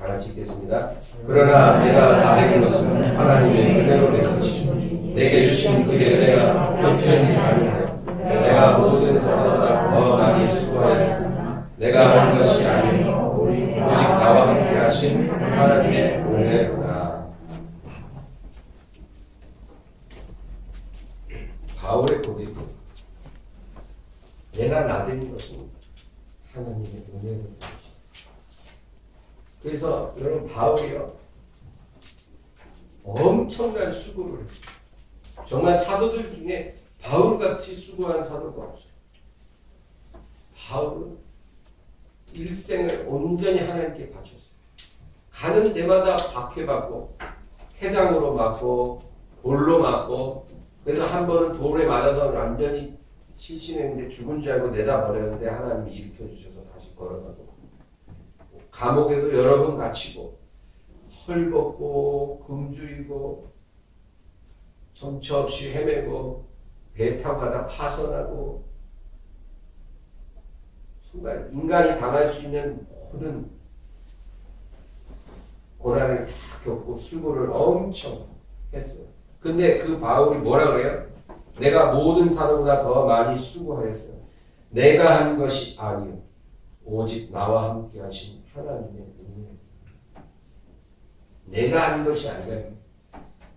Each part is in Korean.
다 같이 읽겠습니다. 그러나 내가 받은 것은 하나님의 은혜로 내 것이죠. 내게 주신 그의 은혜가 형편이 아니하여 내가 모든 사람보다 더 많이 수고하였으나 내가 한 것이 아니요 오직 나와 함께 하신 하나님의 은혜로다. 바울의 고백은 내가 나된 것은 하나님의 은혜로다. 그래서 여러분 바울이요 엄청난 수고를 했어요. 정말 사도들 중에 바울같이 수고한 사도가 없어요. 바울은 일생을 온전히 하나님께 바쳤어요. 가는 데마다 박해받고 태장으로 맞고 돌로 맞고 그래서 한 번은 돌에 맞아서 완전히 실신했는데 죽은 줄 알고 내다버렸는데 하나님이 일으켜주셔서 다시 걸어가고 감옥에도 여러 번 갇히고 헐벗고 금주이고 정처 없이 헤매고 배 타고 가다 파선하고 정말 인간이 당할 수 있는 모든 고난을 다 겪고 수고를 엄청 했어요. 근데 그 바울이 뭐라 그래요? 내가 모든 사람보다 더 많이 수고하였어요. 내가 한 것이 아니요 오직 나와 함께 하신 하나님의 은혜. 내가 한 것이 아니라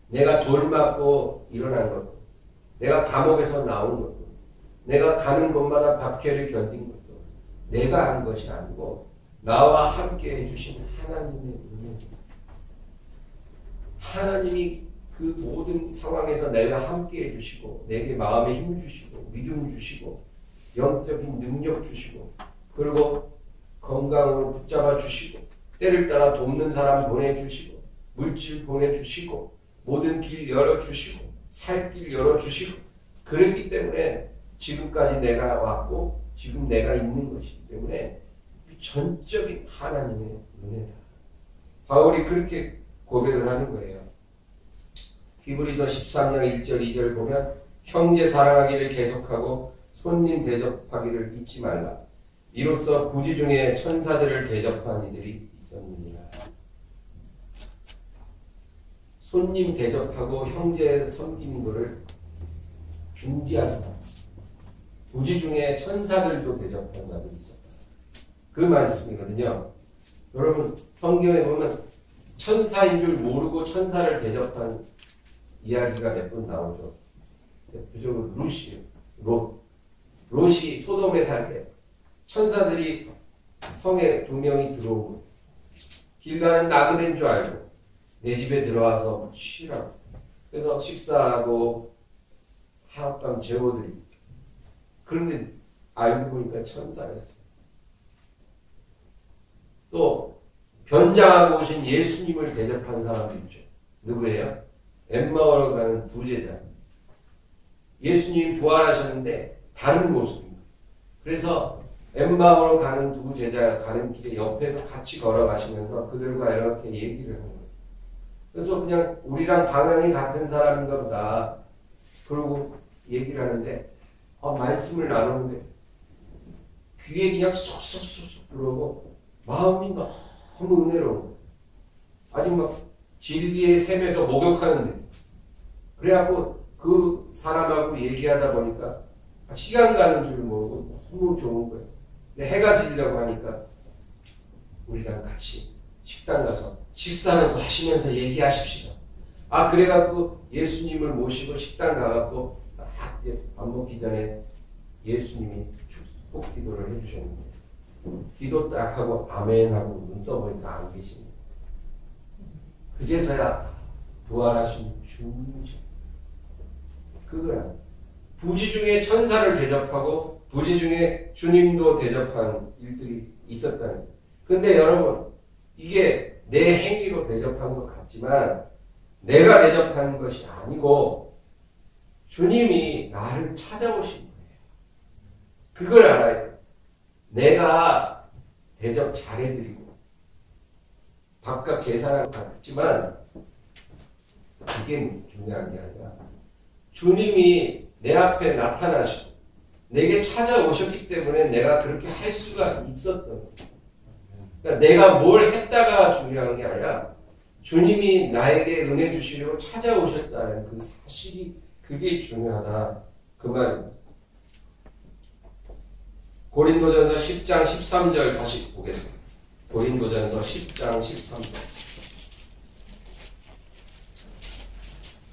내가 돌 맞고 일어난 것도 내가 감옥에서 나온 것도 내가 가는 곳마다 박해를 견딘 것도 내가 한 것이 아니고 나와 함께 해주신 하나님의 은혜. 하나님이 그 모든 상황에서 내가 함께 해주시고 내게 마음에 힘 주시고 믿음 주시고 영적인 능력 주시고 그리고 건강으로 붙잡아 주시고 때를 따라 돕는 사람 보내주시고 물질 보내주시고 모든 길 열어주시고 살 길 열어주시고 그랬기 때문에 지금까지 내가 왔고 지금 내가 있는 것이기 때문에 전적인 하나님의 은혜다. 바울이 그렇게 고백을 하는 거예요. 히브리서 13장 1절 2절 보면 형제 사랑하기를 계속하고 손님 대접하기를 잊지 말라. 이로써 부지 중에 천사들을 대접한 이들이 있었느니라. 손님 대접하고 형제 섬기는 것을 중지하지 마. 부지 중에 천사들도 대접한 자들이 있었다. 그 말씀이거든요. 여러분 성경에 보면 천사인 줄 모르고 천사를 대접한 이야기가 몇 번 나오죠. 대표적으로 롯이 소돔에 살 때 천사들이 성에 2명이 들어오고 길 가는 나그네인 줄 알고 내 집에 들어와서 쉬라고. 그래서 식사하고 하룻밤 재워드리고 그런데 알고 보니까 천사였어요. 또 변장하고 오신 예수님을 대접한 사람도 있죠. 누구예요? 엠마오로 가는 두 제자. 예수님이 부활하셨는데 다른 모습입니다. 그래서 엠마오로 가는 두 제자가 가는 길에 옆에서 같이 걸어가시면서 그들과 이렇게 얘기를 하는 거예요. 그래서 그냥 우리랑 방향이 같은 사람인가 보다. 그러고 얘기를 하는데 말씀을 나누는데 귀에 그냥 쏙쏙쏙 들어오고 마음이 너무 은혜로운 거예요. 아직 막 진리의 샘에서 목욕하는데 그래갖고 그 사람하고 얘기하다 보니까 시간 가는 줄 모르고 너무 좋은 거예요. 근데 해가 지려고 하니까 우리랑 같이 식당 가서 식사를 하시면서 얘기하십시다. 그래갖고 예수님을 모시고 식당 가갖고 딱 이제 밥 먹기 전에 예수님이 축복 기도를 해주셨는데 기도 딱 하고 아멘 하고 눈 떠보니까 안 계십니다. 그제서야 부활하신 주님이죠. 그거야. 부지 중에 천사를 대접하고 부지 중에 주님도 대접한 일들이 있었다는 거예요. 근데 여러분 이게 내 행위로 대접한 것 같지만 내가 대접하는 것이 아니고 주님이 나를 찾아오신 거예요. 그걸 알아야 돼요. 내가 대접 잘해드리고 바깥 계산한 것 같지만 그게 중요한 게 아니라 주님이 내 앞에 나타나시고 내게 찾아오셨기 때문에 내가 그렇게 할 수가 있었던 거예요. 그러니까 내가 뭘 했다가 중요한 게 아니라 주님이 나에게 은혜 주시려고 찾아오셨다는 그 사실이 그게 중요하다. 그 말입니다. 고린도전서 10장 13절 다시 보겠습니다. 고린도전서 10장 13절.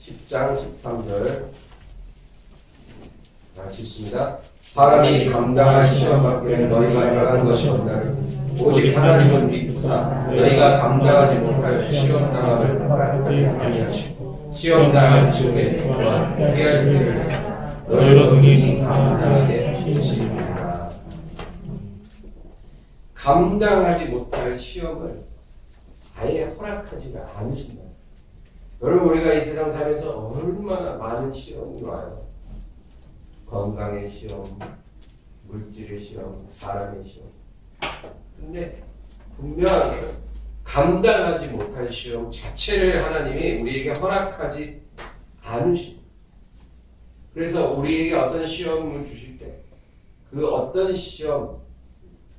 10장 13절 같이 읽습니다. 사람이 감당할 시험 밖에 너희가 당한 것이 없나니 오직 하나님은 믿으사 너희가 감당하지 못할 시험 당함을 허락하지 아니하시고 시험 당할 즈음에 또한 피할 길을 너희로 능히 감당하게 하시리라. 감당하지 못할 시험을 아예 허락하지가 않으신다. 여러분, 우리가 이 세상 살면서 얼마나 많은 시험이 와요. 건강의 시험, 물질의 시험, 사람의 시험. 근데 분명하게 감당하지 못할 시험 자체를 하나님이 우리에게 허락하지 않으십니다. 그래서 우리에게 어떤 시험을 주실 때 그 어떤 시험,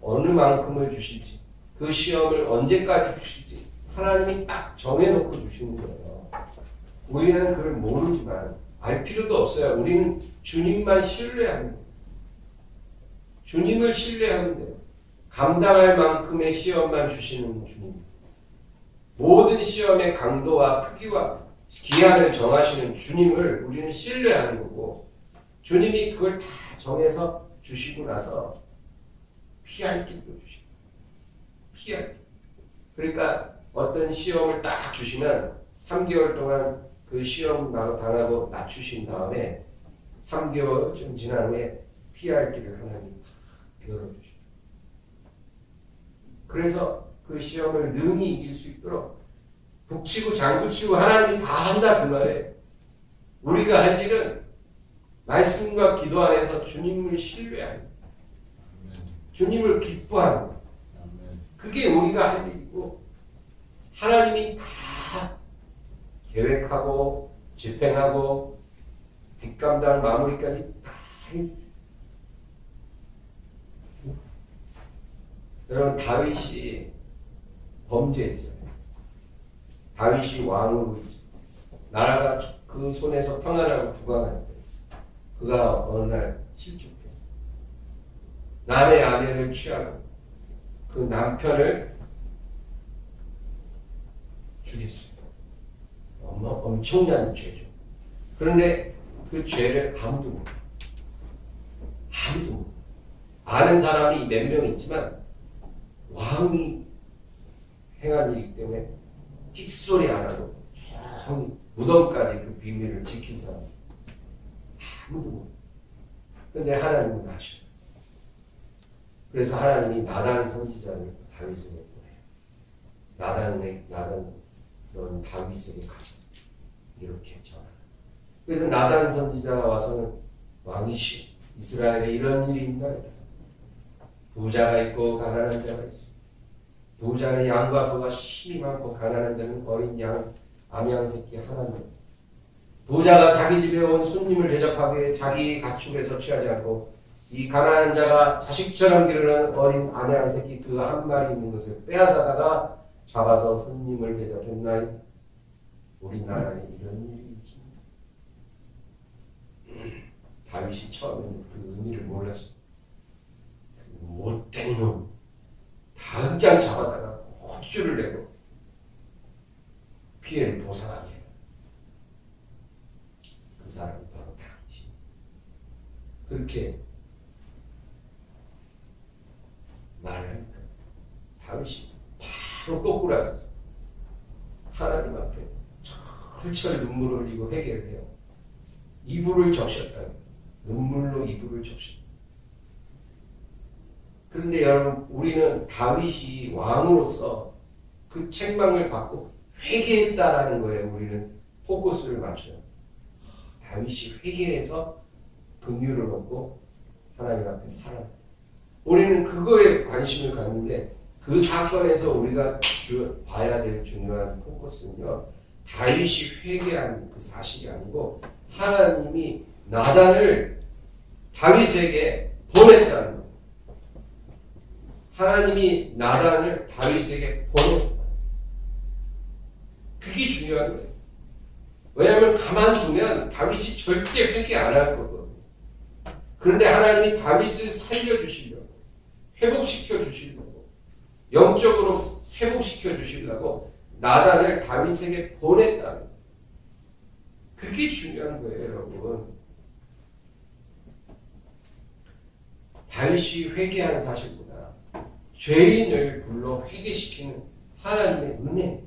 어느 만큼을 주실지, 그 시험을 언제까지 주실지 하나님이 딱 정해놓고 주시는 거예요. 우리는 그걸 모르지만 알 필요도 없어요. 우리는 주님만 신뢰하는 거예요. 주님을 신뢰하면 돼요. 감당할 만큼의 시험만 주시는 주님. 모든 시험의 강도와 크기와 기한을 정하시는 주님을 우리는 신뢰하는 거고, 주님이 그걸 다 정해서 주시고 나서 피할 길도 주시고, 피할 길. 그러니까 어떤 시험을 딱 주시면 3개월 동안 그 시험 당하고 낮추신 다음에 3개월 좀 지난 후에 피할 길을 하나님 다 열어주시고, 그래서 그 시험을 능히 이길 수 있도록 북치고 장구치고 하나님이 다 한다 그 말이에요. 우리가 할 일은 말씀과 기도 안에서 주님을 신뢰하는 거예요. 주님을 기뻐하는 거예요. 그게 우리가 할 일이고, 하나님이 다 계획하고 집행하고 뒷감당 마무리까지 다 해주죠. 여러분, 다윗이 범죄했잖아요. 다윗이 왕으로 있습니다. 나라가 그 손에서 평안하고 부강할 때 그가 어느 날 실족했어요. 남의 아내를 취하고 그 남편을 죽였어요. 엄청난 죄죠. 그런데 그 죄를 아무도 몰라요. 아무도 몰라요. 아는 사람이 몇 명 있지만 왕이 행한 일이기 때문에 끽소리 안 하고 조용히 무덤까지 그 비밀을 지킨 사람 아무도 몰라요. 그런데 하나님은 아셔요. 그래서 하나님이 나단 선지자를 다윗에게 보내요. 나단 넌 다윗에게 가서 이렇게 전하라. 그래서 나단 선지자가 와서는 왕이시여, 이스라엘에 이런 일이 있나이다. 부자가 있고 가난한 자가 있어. 부자는 양과 소가 힘이 많고 가난한 자는 어린 양, 암양 새끼 하나님. 부자가 자기 집에 온 손님을 대접하기 위해 자기 가축에서 취하지 않고 이 가난한 자가 자식처럼 기르는 어린 암양 새끼 그 한 마리 있는 것을 빼앗아다가 잡아서 손님을 대접했나이? 우리나라에 이런 일이 있습니다. 다윗이 처음에는 그 의미를 몰랐어. 그 못된 놈 당장 잡아다가 호주를 내고 피해를 보상하게 해요. 그 사람이 바로 다윗이. 그렇게 말을 하니까 다윗이 바로 거꾸로 하면서 하나님 앞에 철철 눈물을 흘리고 회개를 해요. 이불을 적셨다. 눈물로 이불을 적셨다. 그런데 여러분, 우리는 다윗이 왕으로서 그 책망을 받고 회개했다라는 거예요. 우리는 포커스를 맞춰요. 다윗이 회개해서 긍휼을 얻고 하나님 앞에 살아요. 우리는 그거에 관심을 갖는데 그 사건에서 우리가 봐야 될 중요한 포커스는요, 다윗이 회개한 그 사실이 아니고 하나님이 나단을 다윗에게 보냈다는 거예요. 하나님이 나단을 다윗에게 보냈다. 그게 중요한 거예요. 왜냐하면 가만두면 다윗이 절대 회개 안 할 거거든요. 그런데 하나님이 다윗을 살려주시려고, 회복시켜 주시려고, 영적으로 회복시켜 주시려고 나단을 다윗에게 보냈다. 그게 중요한 거예요, 여러분. 다윗이 회개하는 사실보다 죄인을 불러 회개시키는 하나님의 은혜,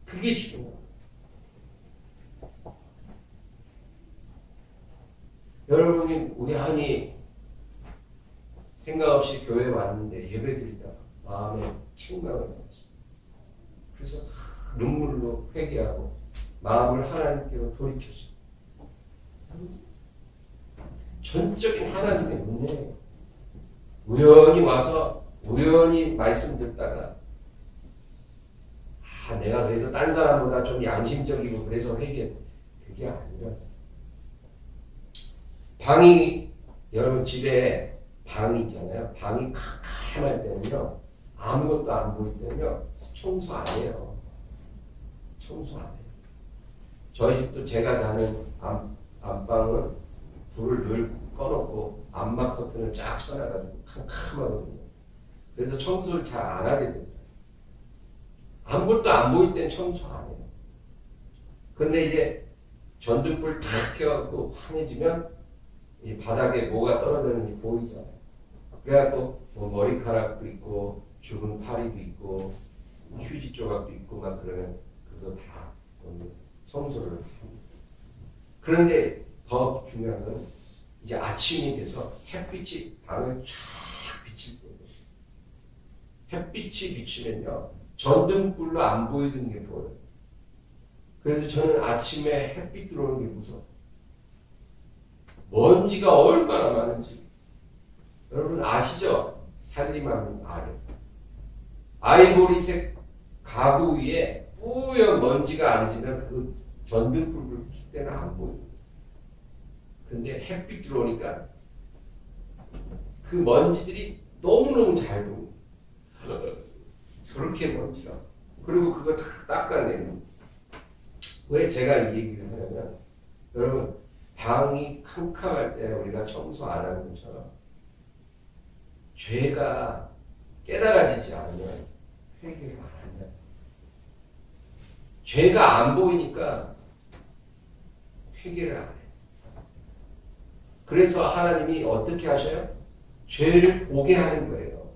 그게 중요해요. 여러분이 우연히 생각 없이 교회에 왔는데 예배드리다가 마음에 책망을 받았어요. 그래서 눈물로 회개하고 마음을 하나님께로 돌이켰어요. 전적인 하나님의 은혜예요. 우연히 와서 우연히 말씀 듣다가 내가 그래도 딴 사람보다 좀 양심적이고 그래서 회개했다. 그게 아니라 방이, 여러분 집에 방이 있잖아요. 방이 캄캄할 때는요, 아무것도 안 보일 때는요, 청소 안 해요. 청소 안 해요. 저희 집도 제가 자는 안방은 불을 늘 꺼놓고 안막 커튼을 쫙 쳐놔가지고 캄캄하거든요. 그래서 청소를 잘 안 하게 돼요. 아무것도 안 보일 땐 청소 안 해요. 근데 이제 전등불 다 켜고 환해지면 이 바닥에 뭐가 떨어지는지 보이잖아요. 그래갖고 뭐 머리카락도 있고 죽은 파리도 있고 휴지 조각도 있고 막 그러면 그거 다 청소를 합니다. 그런데 더 중요한 건 이제 아침이 돼서 햇빛이 방을 쫙 비칠 때예요. 햇빛이 비치면요, 전등불로 안 보이는 게 보여요. 그래서 저는 아침에 햇빛 들어오는 게 무서워요. 먼지가 얼마나 많은지. 여러분 아시죠? 살림하면 알아요. 아이보리색 가구 위에 뿌연 먼지가 앉으면 그 전등불을 켤 때는 안 보여요. 근데 햇빛 들어오니까 그 먼지들이 너무너무 잘 보여요. 저렇게 먼지가. 그리고 그거 다 닦아내는. 왜 제가 이 얘기를 하냐면, 여러분 방이 캄캄할 때 우리가 청소 안 하는 것처럼 죄가 깨달아지지 않으면 회개를 안 한다. 죄가 안 보이니까 회개를 안 해요. 그래서 하나님이 어떻게 하셔요? 죄를 보게 하는 거예요.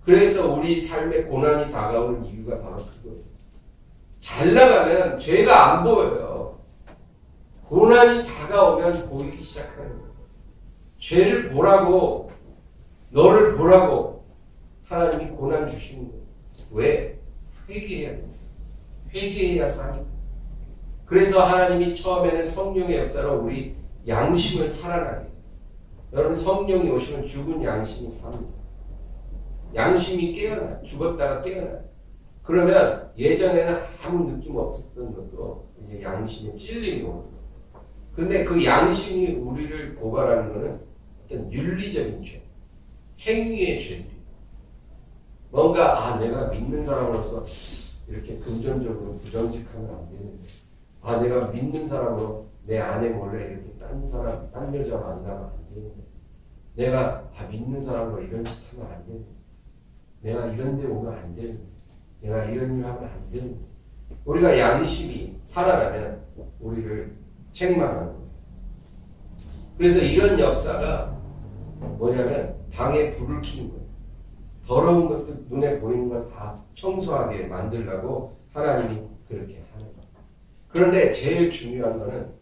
그래서 우리 삶에 고난이 다가오는 이유가 바로 그거예요. 잘 나가면 죄가 안 보여요. 고난이 다가오면 보이기 시작하는 거예요. 죄를 보라고, 너를 보라고 하나님이 고난 주시는 거예요. 왜? 회개해야 돼요. 회개해야 사니까. 그래서 하나님이 처음에는 성령의 역사로 우리 양심을 살아나게 해요. 여러분 성령이 오시면 죽은 양심이 삽니다. 양심이 깨어나요. 죽었다가 깨어나요. 그러면 예전에는 아무 느낌 없었던 것도 이제 양심에 찔림이 오는 거예요. 근데 그 양심이 우리를 고발하는 것은 어떤 윤리적인 죄, 행위의 죄들이. 뭔가 내가 믿는 사람으로서 이렇게 금전적으로 부정직하면 안 되는데, 내가 믿는 사람으로 내 아내 몰래 이렇게 딴 여자 만나면 안 되는데, 내가 믿는 사람으로 이런 짓 하면 안 되는데, 내가 이런 데 오면 안 되는데, 내가 이런 일 하면 안 되는데. 우리가 양심이 살아나면 우리를 책망하는 거예요. 그래서 이런 역사가 뭐냐면 방에 불을 켜는 거예요. 더러운 것들, 눈에 보이는 걸 다 청소하게 만들려고 하나님이 그렇게 하는 거예요. 그런데 제일 중요한 거는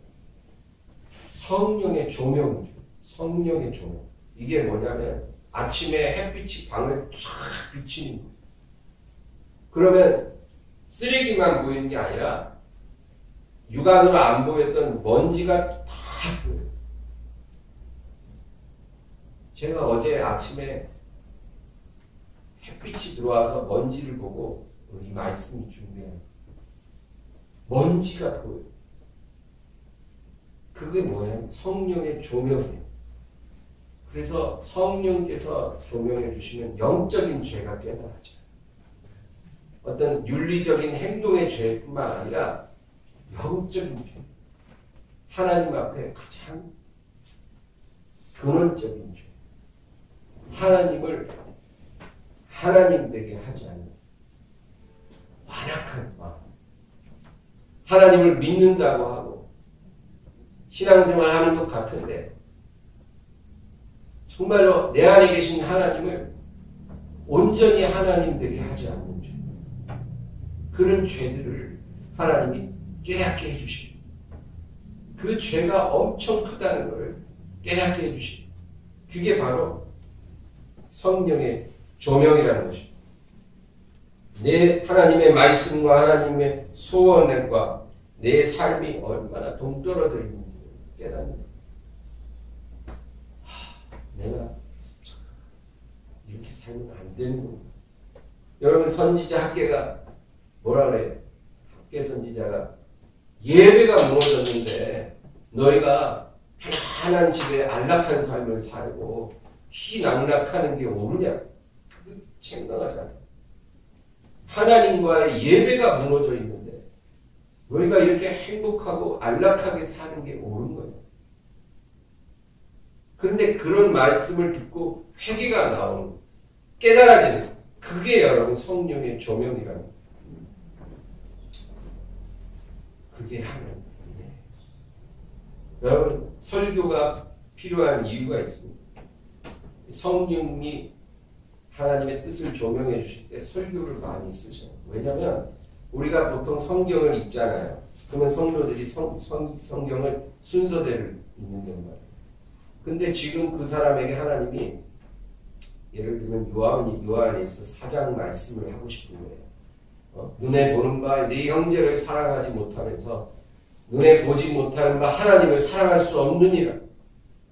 성령의 조명을 줘요. 성령의 조명. 이게 뭐냐면 아침에 햇빛이 방을 쫙 비치는 거예요. 그러면 쓰레기만 보이는 게 아니라 육안으로 안 보였던 먼지가 다 보여요. 제가 어제 아침에 햇빛이 들어와서 먼지를 보고 이 말씀이 중요해요. 먼지가 보여요. 그게 뭐예요? 성령의 조명이에요. 그래서 성령께서 조명해 주시면 영적인 죄가 깨달아져요. 어떤 윤리적인 행동의 죄뿐만 아니라 영적인 죄. 하나님 앞에 가장 근원적인 죄. 하나님을 하나님 되게 하지 않는 완악한 마음. 하나님을 믿는다고 하고 신앙생활 하는 것 같은데 정말로 내 안에 계신 하나님을 온전히 하나님 되게 하지 않는 죄. 그런 죄들을 하나님이 깨닫게 해주시고 그 죄가 엄청 크다는 것을 깨닫게 해주시고 그게 바로 성령의 조명이라는 것입니다. 내 하나님의 말씀과 하나님의 소원과 내 삶이 얼마나 동떨어져 있는지 깨닫는 내가 이렇게 살면 안 되는구나. 여러분 선지자 학계가 뭐라 그래요? 학계 선지자가 예배가 무너졌는데 너희가 편안한 집에 안락한 삶을 살고 희낙락하는 게 옳으냐? 그거 생각하잖아요. 하나님과의 예배가 무너져 있는데 너희가 이렇게 행복하고 안락하게 사는 게 옳은 거예요. 그런데 그런 말씀을 듣고 회개가 나오는 깨달아지는 그게 여러분 성령의 조명이라는 거예요. 그게 하나님이네. 여러분 설교가 필요한 이유가 있습니다. 성령이 하나님의 뜻을 조명해 주실 때 설교를 많이 쓰셔요. 왜냐하면 우리가 보통 성경을 읽잖아요. 그러면 성도들이 성경을 순서대로 읽는 거예요. 근데 지금 그 사람에게 하나님이 예를 들면 요한에서 4장 말씀을 하고 싶은 거예요. 눈에 보는 바 네 형제를 사랑하지 못하면서 눈에 보지 못하는 바 하나님을 사랑할 수 없느니라.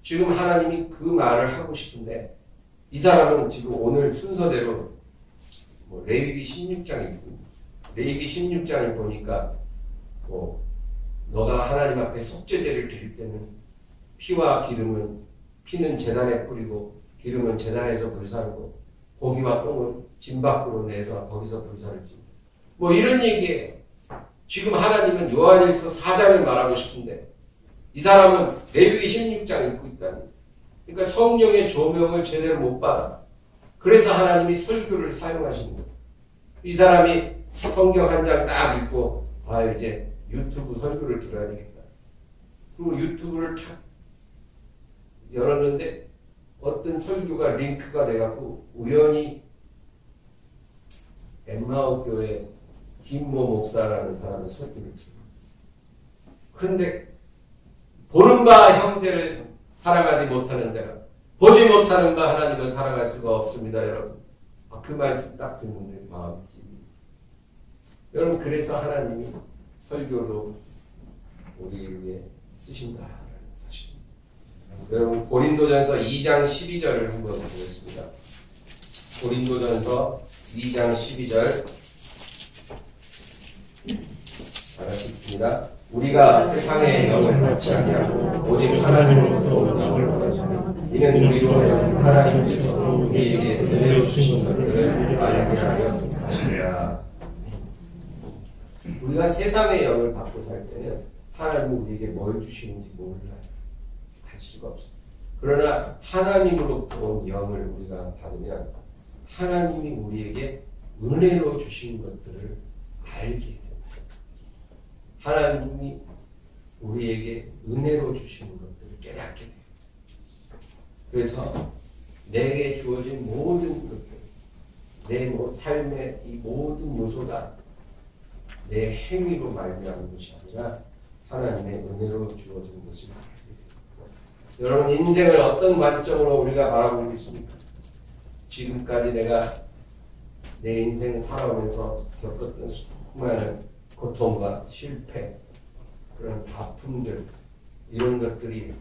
지금 하나님이 그 말을 하고 싶은데 이 사람은 지금 오늘 순서대로 레위기 16장이 있고 레위기 16장에 보니까 너가 하나님 앞에 속죄제를 드릴 때는 피와 기름은 피는 제단에 뿌리고 기름은 제단에서 불사르고 고기와 똥은 진 밖으로 내서 거기서 불사르지. 이런 얘기예요. 지금 하나님은 요한일서 4장을 말하고 싶은데 이 사람은 레위기 16장 읽고 있다니. 그러니까 성령의 조명을 제대로 못 받아. 그래서 하나님이 설교를 사용하시는 거예요. 이 사람이 성경 한 장 딱 읽고 이제 유튜브 설교를 들어야 되겠다. 그리고 유튜브를 탁 열었는데 어떤 설교가 링크가 돼갖고 우연히 엠마오 교회 김모 목사라는 사람의 설교를 들어요. 그런데 보는 바 형제를 사랑하지 못하는 자가 보지 못하는 바 하나님을 사랑할 수가 없습니다. 여러분 그 말씀 딱 듣는데 마음이 찔립니다. 여러분 그래서 하나님이 설교로 우리 위해 쓰신다라는 사실입니다. 여러분 고린도전서 2장 12절을 한번 보겠습니다. 고린도전서 2장 12절 다 같이 읽습니다. 우리가 세상의 영을 받지 아니하고 오직 하나님으로부터 온 영을 받았으니 이는 우리로 하여금 하나님께서 우리에게 은혜로 주신 것들을 알게 하려 하십니다. 우리가 세상의 영을 받고 살 때는 하나님이 우리에게 뭘 주시는지 몰라요. 알 수가 없어요. 그러나 하나님으로부터 온 영을 우리가 받으면 하나님이 우리에게 은혜로 주신 것들을 알게 돼요. 하나님이 우리에게 은혜로 주시는 것들을 깨닫게 돼요. 그래서 내게 주어진 모든 것들, 내 삶의 이 모든 요소가 내 행위로 말미암은 것이 아니라 하나님의 은혜로 주어진 것을 알게 돼요. 여러분 인생을 어떤 관점으로 우리가 바라보고 있습니까? 지금까지 내가 내 인생 살아오면서 겪었던 수많은 고통과 실패, 그런 아픔들, 이런 것들이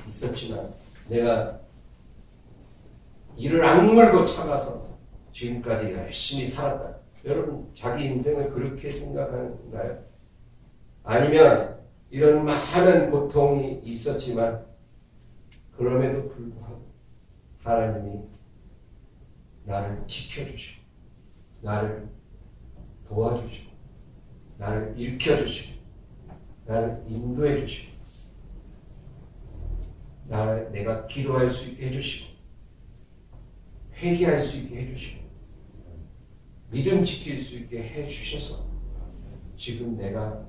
있었지만 내가 이를 악물고 참아서 지금까지 열심히 살았다. 여러분 자기 인생을 그렇게 생각하는가요? 아니면 이런 많은 고통이 있었지만 그럼에도 불구하고 하나님이 나를 지켜주시고 나를 도와주시고 나를 일으켜주시고 나를 인도해주시고 내가 기도할 수 있게 해주시고 회개할 수 있게 해주시고 믿음 지킬 수 있게 해주셔서 지금 내가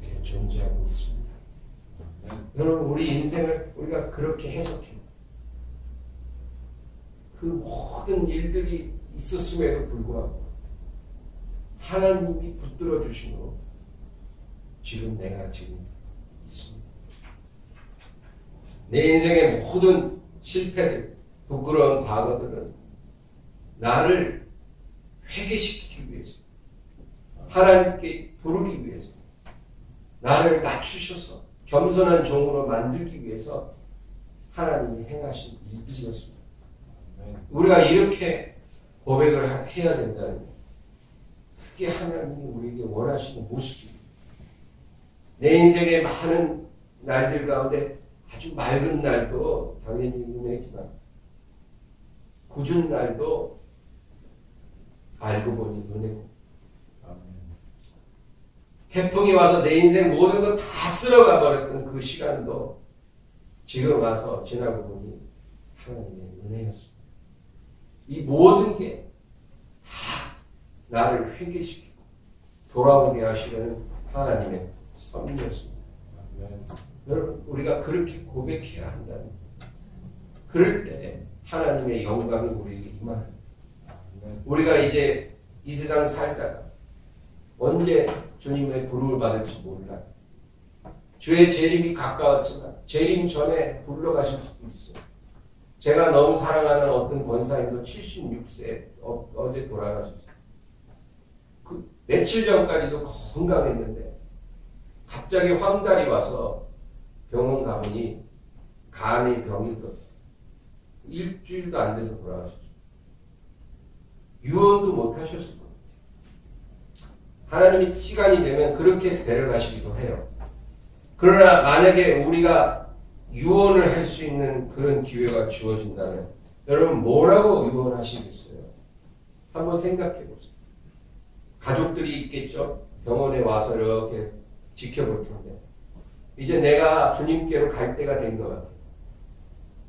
이렇게 존재하고 있습니다. 여러분 우리 인생을 우리가 그렇게 해석해요. 그 모든 일들이 있었음에도 불구하고 하나님이 붙들어 주심으로 지금 내가 지금 있습니다. 내 인생의 모든 실패들, 부끄러운 과거들은 나를 회개시키기 위해서, 하나님께 부르기 위해서, 나를 낮추셔서 겸손한 종으로 만들기 위해서 하나님이 행하신 일들이었습니다. 우리가 이렇게 고백을 해야 된다는 거예요. 그게 하나님이 우리에게 원하시는 모습입니다. 내 인생의 많은 날들 가운데 아주 맑은 날도 당연히 은혜지만 굳은 날도 알고 보니 은혜고 태풍이 와서 내 인생 모든 거 다 쓸어가 버렸던 그 시간도 지금 와서 지나고 보니 하나님의 은혜였습니다. 이 모든 게 다 나를 회개시키고 돌아오게 하시려는 하나님의 섭리였습니다. 여러분 우리가 그렇게 고백해야 한다는 거예요. 그럴 때 하나님의 영광이 우리에게 임하는 거예요. 우리가 이제 이 세상 살다가 언제 주님의 부름을 받을지 몰라요. 주의 재림이 가까웠지만 재림 전에 불러가실 수도 있어요. 제가 너무 사랑하는 어떤 권사님도 76세 어제 돌아가셨어요. 그 며칠 전까지도 건강했는데 갑자기 황달이 와서 병원 가보니 간이 병이 들었어요. 일주일도 안 돼서 돌아가셨어요. 유언도 못 하셨을 거예요. 하나님이 시간이 되면 그렇게 데려가시기도 해요. 그러나 만약에 우리가 유언을 할 수 있는 그런 기회가 주어진다면 여러분 뭐라고 유언하시겠어요? 한번 생각해 보세요. 가족들이 있겠죠? 병원에 와서 이렇게 지켜볼 텐데 이제 내가 주님께로 갈 때가 된 것 같아요.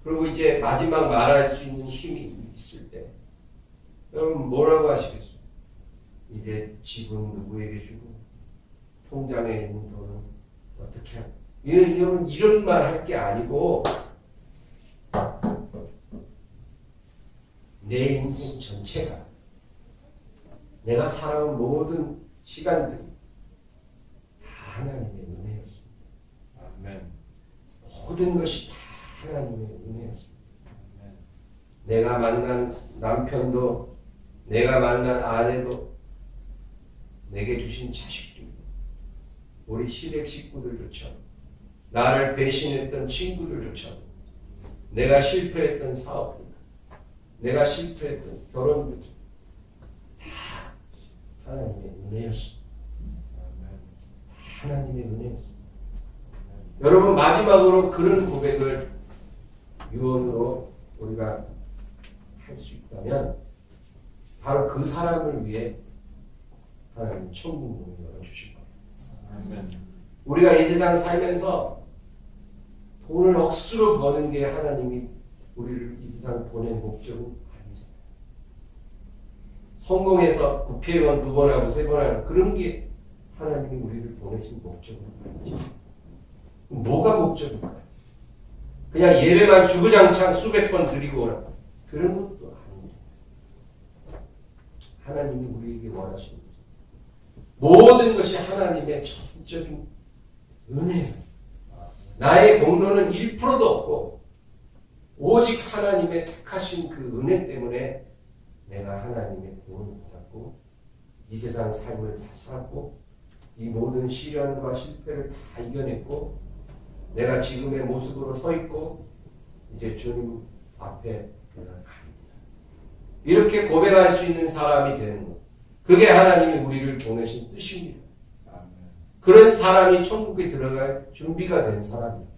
그리고 이제 마지막 말할 수 있는 힘이 있을 때 여러분 뭐라고 하시겠어요? 이제 집은 누구에게 주고 통장에 있는 돈은 어떻게 하고 여러분 이런 말 할 게 아니고 내 인생 전체가 내가 살아온 모든 시간들이 다 하나님의 은혜였습니다. 아멘. 모든 것이 다 하나님의 은혜였습니다. 아멘. 내가 만난 남편도 내가 만난 아내도 내게 주신 자식도 우리 시댁 식구들조차 나를 배신했던 친구들조차 내가 실패했던 사업들 내가 실패했던 결혼들 다 하나님의 은혜였습니다. 하나님의 은혜였습니다. 여러분 마지막으로 그런 고백을 유언으로 우리가 할 수 있다면 바로 그 사람을 위해 하나님 천국 문을 열어주실 거예요. 우리가 이 세상 살면서 돈을 억수로 버는 게 하나님이 우리를 이 세상 보낸 목적은 아니잖아요. 성공해서 국회의원 2번 하고 3번 하고 그런 게 하나님이 우리를 보내신 목적은 아니죠. 뭐가 목적일까요? 그냥 예배만 주구장창 수백 번 드리고 오라. 그런 것도 아닙니다. 하나님이 우리에게 원하시는 거죠. 모든 것이 하나님의 전적인 은혜예요. 나의 공로는 1%도 없고 오직 하나님의 택하신 그 은혜 때문에 내가 하나님의 구원을 받았고 이 세상 삶을 다 살았고 이 모든 시련과 실패를 다 이겨냈고 내가 지금의 모습으로 서 있고 이제 주님 앞에 내가 갑니다. 이렇게 고백할 수 있는 사람이 되는 것. 그게 하나님이 우리를 보내신 뜻입니다. 그런 사람이 천국에 들어갈 준비가 된 사람이에요.